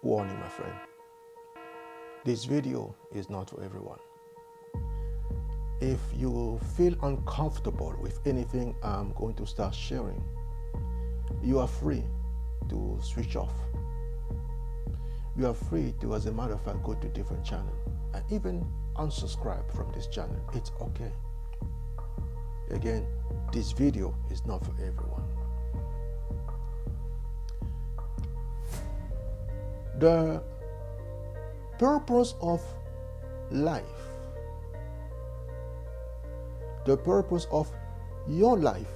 Warning, my friend. This video is not for everyone. If you feel uncomfortable with anything I'm going to start sharing, you are free to switch off. You are free to, as a matter of fact, go to a different channel and even unsubscribe from this channel. It's okay. Again, this video is not for everyone. The purpose of life, the purpose of your life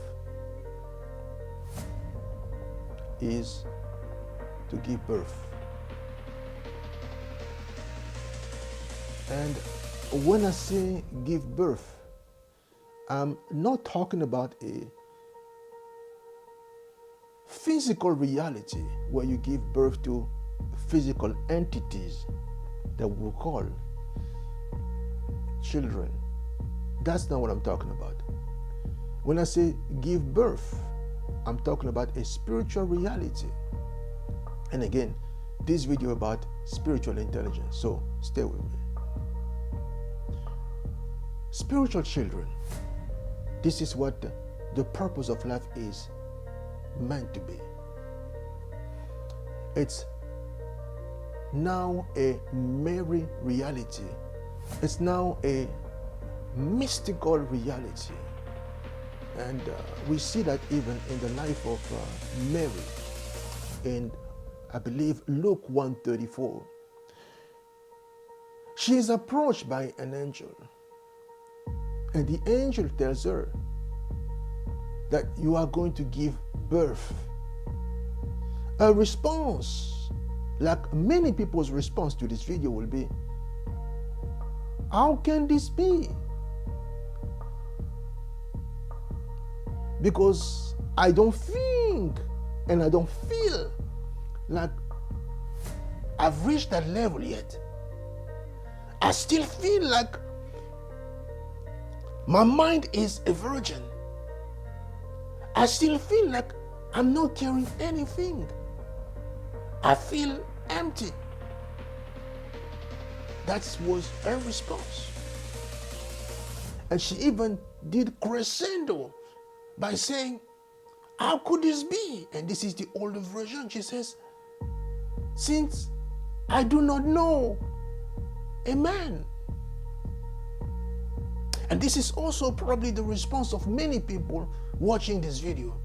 is to give birth. And when I say give birth, I'm not talking about a physical reality where you give birth to physical entities that we call children. That's not what I'm talking about. When I say give birth, I'm talking about a spiritual reality. And again, this video about spiritual intelligence, so stay with me. Spiritual children, this is what the purpose of life is meant to be. It's now a merry reality. It's now a mystical reality. And we see that even in the life of Mary. In, I believe, Luke 1:34. She is approached by an angel. And the angel tells her that you are going to give birth. A response, like many people's response to this video will be, how can this be? Because I don't think and I don't feel like I've reached that level yet. I still feel like my mind is a virgin. I still feel like I'm not carrying anything. I feel empty. That was her response. And she even did crescendo by saying, how could this be? And this is the older version. She says, since I do not know a man. And this is also probably the response of many people watching this video.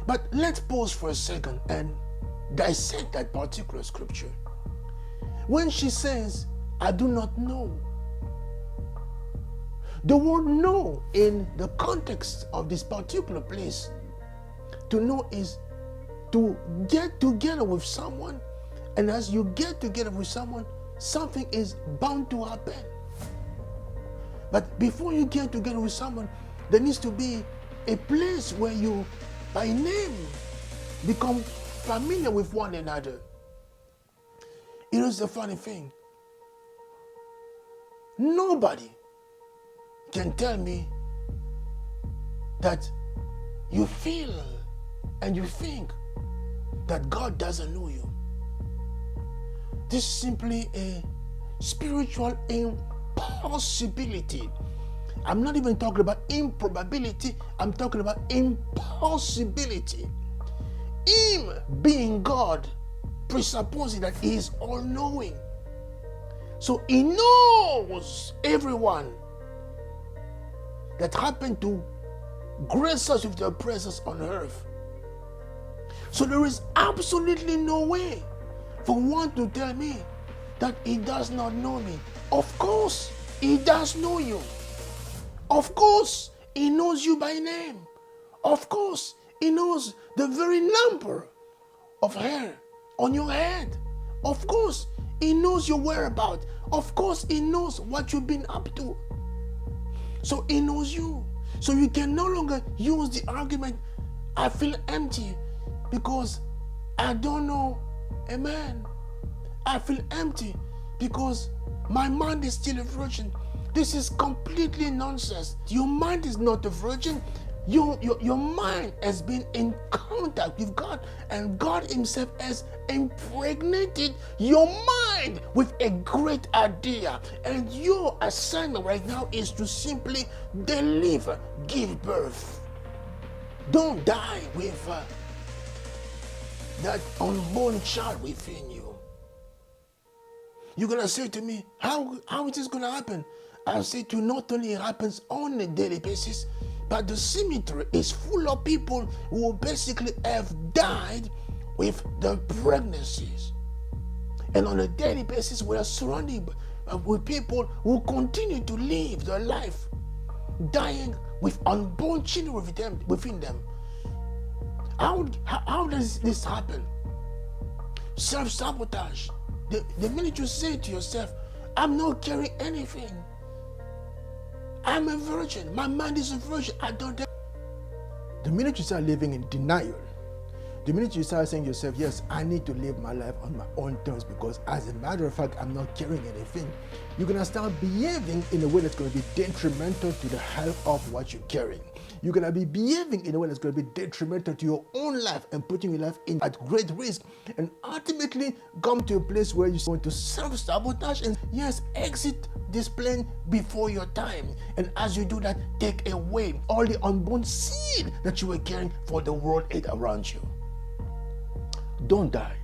But let's pause for a second and dissect that particular scripture. When she says, I do not know, the word know in the context of this particular place, to know is to get together with someone, and as you get together with someone, something is bound to happen. But before you get together with someone, there needs to be a place where you, by name, become familiar with one another. Here's the funny thing. Nobody can tell me that you feel and you think that God doesn't know you. This is simply a spiritual impossibility. I'm not even talking about improbability. I'm talking about impossibility. Him being God presupposes that he is all-knowing. So he knows everyone that happened to grace us with their presence on earth. So there is absolutely no way for one to tell me that he does not know me. Of course, he does know you. Of course, he knows you by name. Of course, he knows the very number of hair on your head. Of course, he knows your whereabouts. Of course, he knows what you've been up to. So he knows you. So you can no longer use the argument, I feel empty because I don't know a man. I feel empty because my mind is still a virgin. This is completely nonsense. Your mind is not a virgin. Your mind has been in contact with God, and God Himself has impregnated your mind with a great idea. And your assignment right now is to simply deliver, give birth. Don't die with that unborn child within you. You're going to say to me, how is this going to happen? I'll say to you, not only it happens on a daily basis, but the cemetery is full of people who basically have died with the pregnancies. And on a daily basis, we are surrounded with people who continue to live their life, dying with unborn children within them. How does this happen? Self-sabotage. The minute you say to yourself, I'm not carrying anything, I'm a virgin, my mind is a virgin, I don't. The minute you start living in denial, the minute you start saying to yourself, yes, I need to live my life on my own terms because as a matter of fact, I'm not carrying anything, you're going to start behaving in a way that's going to be detrimental to the health of what you're carrying. You're going to be behaving in a way that's going to be detrimental to your own life and putting your life in at great risk, and ultimately come to a place where you're going to self-sabotage and yes, exit this plane before your time. And as you do that, take away all the unborn seed that you were carrying for the world around you. Don't die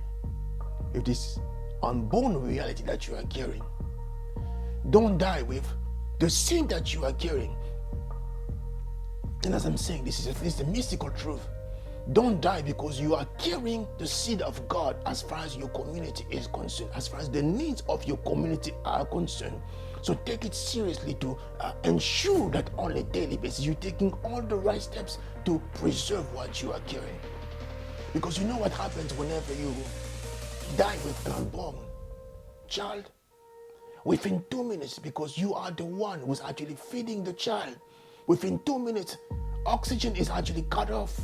with this unborn reality that you are carrying. Don't die with the sin that you are carrying. And as I'm saying, this is the mystical truth. Don't die because you are carrying the seed of God as far as your community is concerned, as far as the needs of your community are concerned. So take it seriously to ensure that on a daily basis you're taking all the right steps to preserve what you are carrying. Because you know what happens whenever you die with an unborn child? Within 2 minutes, because you are the one who's actually feeding the child, within 2 minutes, oxygen is actually cut off.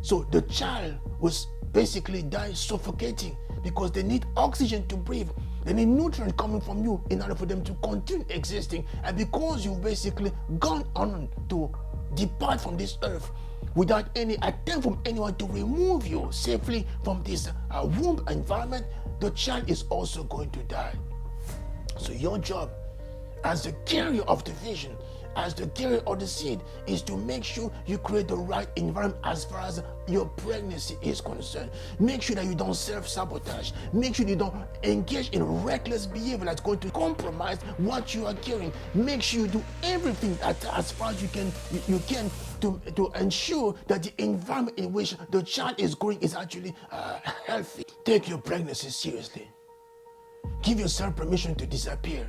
So the child was basically dying, suffocating, because they need oxygen to breathe. They need nutrients coming from you in order for them to continue existing. And because you've basically gone on to depart from this earth without any attempt from anyone to remove you safely from this womb environment, the child is also going to die. So your job as the carrier of the vision, as the carrier of the seed, is to make sure you create the right environment as far as your pregnancy is concerned. Make sure that you don't self-sabotage. Make sure you don't engage in reckless behavior that's going to compromise what you are carrying. Make sure you do everything that as far as you can to ensure that the environment in which the child is growing is actually healthy. Take your pregnancy seriously. Give yourself permission to disappear.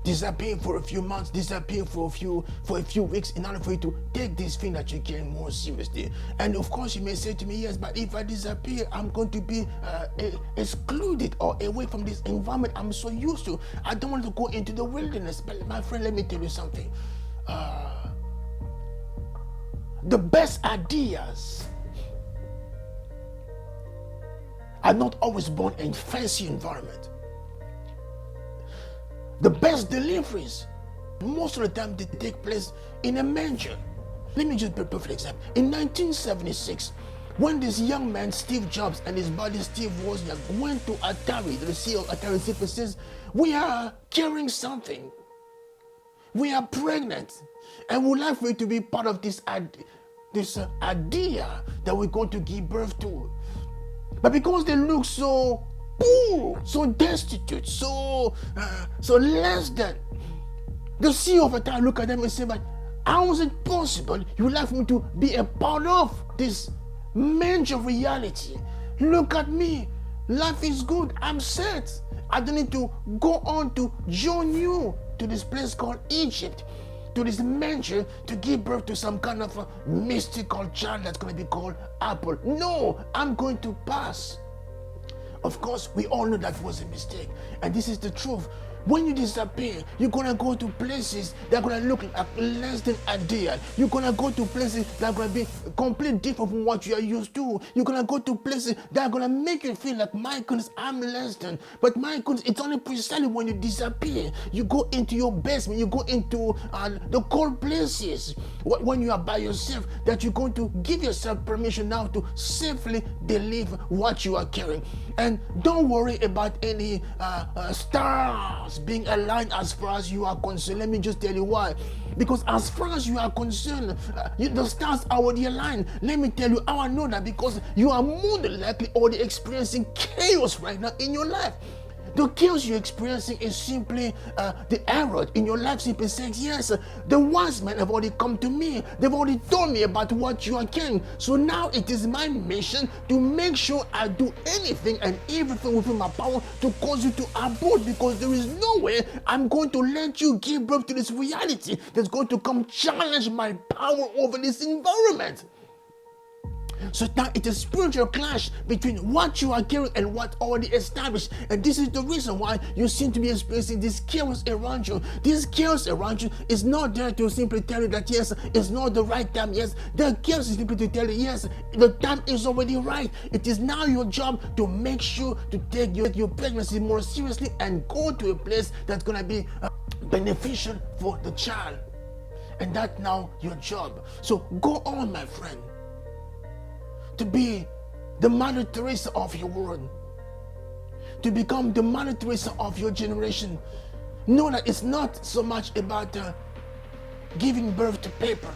Disappear for a few months, disappear for a few weeks in order for you to take this thing that you're carrying more seriously. And of course you may say to me, yes, but if I disappear, I'm going to be excluded or away from this environment I'm so used to. I don't want to go into the wilderness. But my friend, let me tell you something. The best ideas are not always born in fancy environment. The best deliveries, most of the time, they take place in a manger. Let me just be a perfect example. In 1976, when this young man, Steve Jobs, and his buddy Steve Wozniak went to Atari, the CEO of Atari says, we are carrying something. We are pregnant. And we'd like for you to be part of this idea that we're going to give birth to. But because they look so poor, so destitute, so less than, the CEO of Atari look at them and say, but how is it possible you would like me to be a part of this manger reality? Look at me, life is good, I'm set. I don't need to go on to join you to this place called Egypt, to this manger, to give birth to some kind of a mystical child that's going to be called Apple. No, I'm going to pass. Of course, we all know that was a mistake. And this is the truth. When you disappear, you're gonna go to places that are gonna look like less than ideal. You're gonna go to places that are gonna be completely different from what you are used to. You're gonna go to places that are gonna make you feel like, my goodness, I'm less than. But my goodness, it's only precisely when you disappear, you go into your basement, you go into the cold places, when you are by yourself, that you're going to give yourself permission now to safely deliver what you are carrying. And don't worry about any stars being aligned as far as you are concerned. Let me just tell you why. Because as far as you are concerned, the stars are already aligned. Let me tell you how I know that, because you are more than likely already experiencing chaos right now in your life. The chaos you're experiencing is simply the error in your life simply says, yes, the wise men have already come to me. They've already told me about what you are carrying. So now it is my mission to make sure I do anything and everything within my power to cause you to abort, because there is no way I'm going to let you give birth to this reality that's going to come challenge my power over this environment. So now it's a spiritual clash between what you are carrying and what already established. And this is the reason why you seem to be experiencing this chaos around you. This chaos around you is not there to simply tell you that, yes, it's not the right time. Yes, the chaos is simply to tell you, yes, the time is already right. It is now your job to make sure to take your pregnancy more seriously and go to a place that's going to be beneficial for the child. And that's now your job. So go on, my friend, to be the Mother Teresa of your world, to become the Mother Teresa of your generation. Know that it's not so much about giving birth to paper,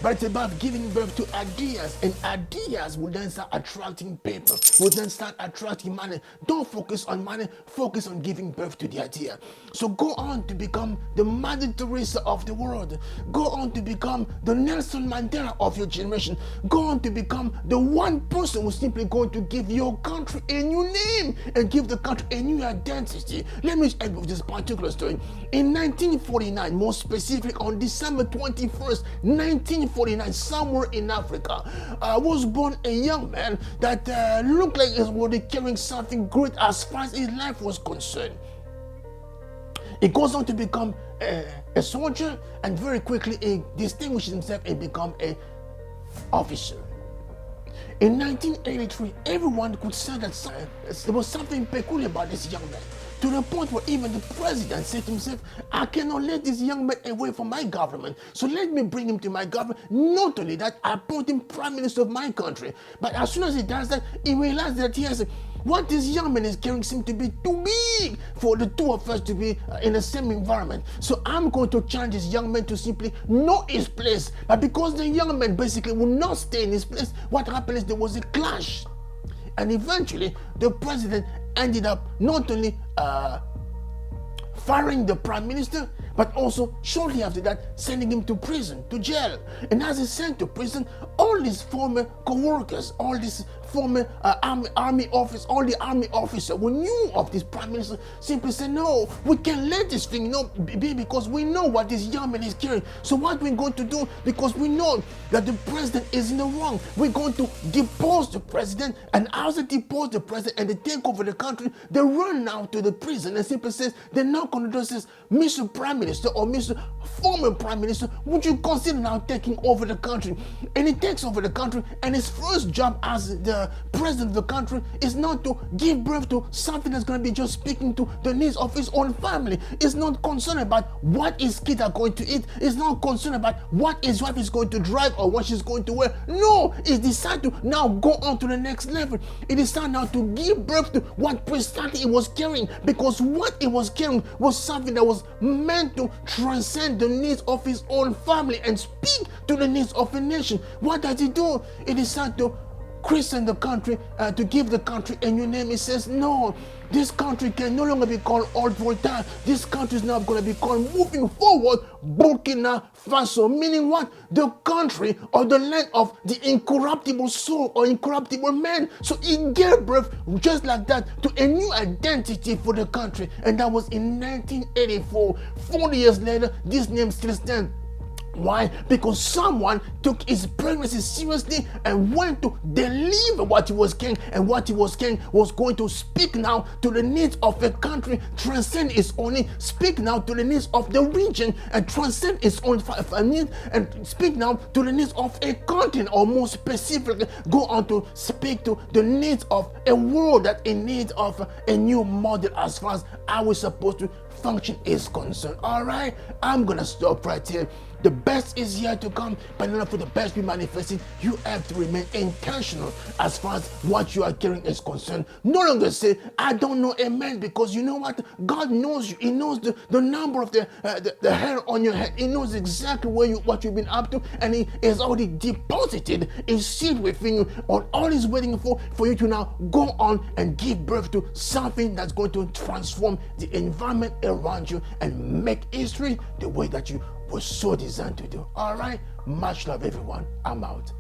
but it's about giving birth to ideas, and ideas will then start attracting paper, will then start attracting money. Don't focus on money, focus on giving birth to the idea. So go on to become the Mother Teresa of the world. Go on to become the Nelson Mandela of your generation. Go on to become the one person who's simply going to give your country a new name and give the country a new identity. Let me end with this particular story. In 1949, more specifically on December 21st, 1949, somewhere in Africa, was born a young man that looked like he was carrying something great as far as his life was concerned. He goes on to become a soldier, and very quickly he distinguishes himself and become an officer. In 1983, everyone could say that there was something peculiar about this young man, to the point where even the president said to himself, I cannot let this young man away from my government, so let me bring him to my government. Not only that, I appoint him prime minister of my country. But as soon as he does that, he realized that, yes, what this young man is carrying seems to be too big for the two of us to be in the same environment. So I'm going to challenge this young man to simply know his place. But because the young man basically will not stay in his place, what happened is there was a clash. And eventually, the president ended up not only firing the prime minister, but also shortly after that sending him to prison, to jail. And as he's sent to prison, all these former co-workers, all these former army officers, all the army officers who knew of this prime minister simply said, no, we can't let this thing be, because we know what this young man is carrying. So what we're going to do, because we know that the president is in the wrong, we're going to depose the president. And as they depose the president and they take over the country, they run now to the prison and simply says, they're not going to do this, Mr. Prime Minister or Mr. Former Prime Minister, would you consider now taking over the country? And he takes over the country, and his first job as the president of the country is not to give birth to something that's going to be just speaking to the needs of his own family. He's not concerned about what his kids are going to eat. He's not concerned about what his wife is going to drive or what she's going to wear. No, he's decided to now go on to the next level. He decided now to give birth to what precisely he was carrying, because what he was carrying was something that was meant to transcend the needs of his own family and speak to the needs of a nation. What does he do? He decided to christen the country, to give the country a new name. He says, no, this country can no longer be called Old Volta. This country is now going to be called, moving forward, Burkina Faso. Meaning what? The country or the land of the incorruptible soul or incorruptible man. So he gave birth just like that to a new identity for the country. And that was in 1984. 40 years later, this name still stands. Why? Because someone took his pregnancy seriously and went to deliver what he was carrying, and what he was carrying was going to speak now to the needs of a country, transcend its own need, speak now to the needs of the region, and transcend its own needs, and speak now to the needs of a continent, or more specifically, go on to speak to the needs of a world that in need of a new model as far as how we're supposed to function is concerned. All right, I'm gonna stop right here. The best is yet to come, but in order for the best to be manifested, you have to remain intentional as far as what you are carrying is concerned. No longer say, I don't know, amen, because you know what? God knows you. He knows the number of the hair on your head. He knows exactly what you've been up to, and He has already deposited a seed within you. All He's waiting for you to now go on and give birth to something that's going to transform the environment around you and make history the way that you was so designed to do. All right, much love, everyone. I'm out.